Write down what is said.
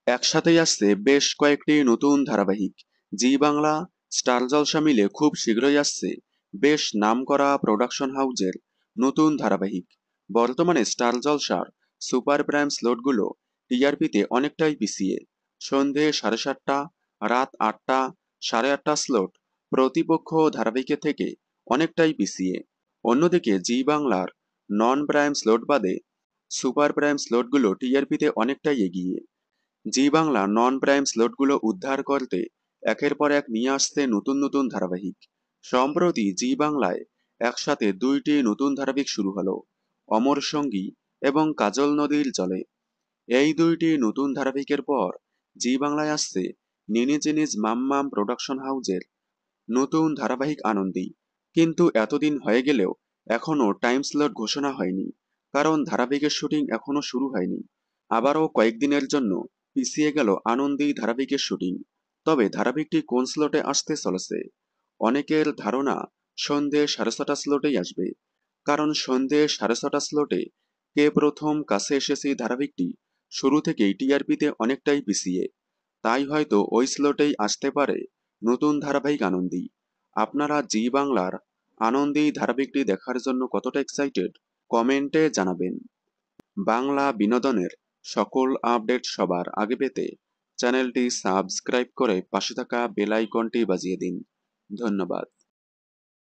একসাথেই আসছে বেশ কয়েকটি নতুন ধারাবাহিক। জি বাংলা, স্টার জলসা মিলে খুব শীঘ্রই আসছে বেশ নামকরা প্রোডাকশন হাউজের নতুন ধারাবাহিক। বর্তমানে স্টার জলসার সুপার প্রাইম স্লটগুলো টিআরপিতে অনেকটাই পিছিয়ে। সন্ধে 7:30, রাত 8টা, 8:30 স্লট প্রতিপক্ষ ধারাবাহিকের থেকে অনেকটাই পিছিয়ে। অন্যদিকে জি বাংলার নন প্রাইম স্লট বাদে সুপার প্রাইম স্লটগুলো টিআরপিতে অনেকটাই এগিয়ে। জি বাংলা নন প্রাইম স্লটগুলো উদ্ধার করতে একের পর এক নিয়ে আসছে নতুন নতুন ধারাবাহিক। সম্প্রতি জি বাংলায় একসাথে দুইটি নতুন ধারাবাহিক শুরু হলো, অমর সঙ্গী এবং কাজল নদীর জলে। এই দুইটি নতুন ধারাবাহিকের পর জি বাংলায় আসছে নিনিজ ইনিজ মাম্মাম প্রোডাকশন হাউজের নতুন ধারাবাহিক আনন্দী। কিন্তু এতদিন হয়ে গেলেও এখনো টাইম স্লট ঘোষণা হয়নি, কারণ ধারাবাহিকের শুটিং এখনো শুরু হয়নি। আবারও কয়েকদিনের জন্য পিছিয়ে গেল আনন্দী ধারাবাহিকের শুটিং। তবে ধারাবাহিকটি কোন স্লটে আসতে চলেছে? অনেকের ধারণা সন্ধে 6:30 স্লটেই আসবে, কারণ সন্ধে 6:30 স্লটে কে প্রথম কাছে এসেছে ধারাবাহিকটি শুরু থেকেই টিআরপিতে অনেকটাই পিছিয়ে। তাই হয়তো ওই স্লটেই আসতে পারে নতুন ধারাবাহিক আনন্দী। আপনারা জি বাংলার আনন্দী ধারাবাহিকটি দেখার জন্য কতটা এক্সাইটেড কমেন্টে জানাবেন। বাংলা বিনোদনের সকল আপডেট সবার আগে পেতে চ্যানেলটি সাবস্ক্রাইব করে পাশে থাকা বেল আইকনটি বাজিয়ে দিন। ধন্যবাদ।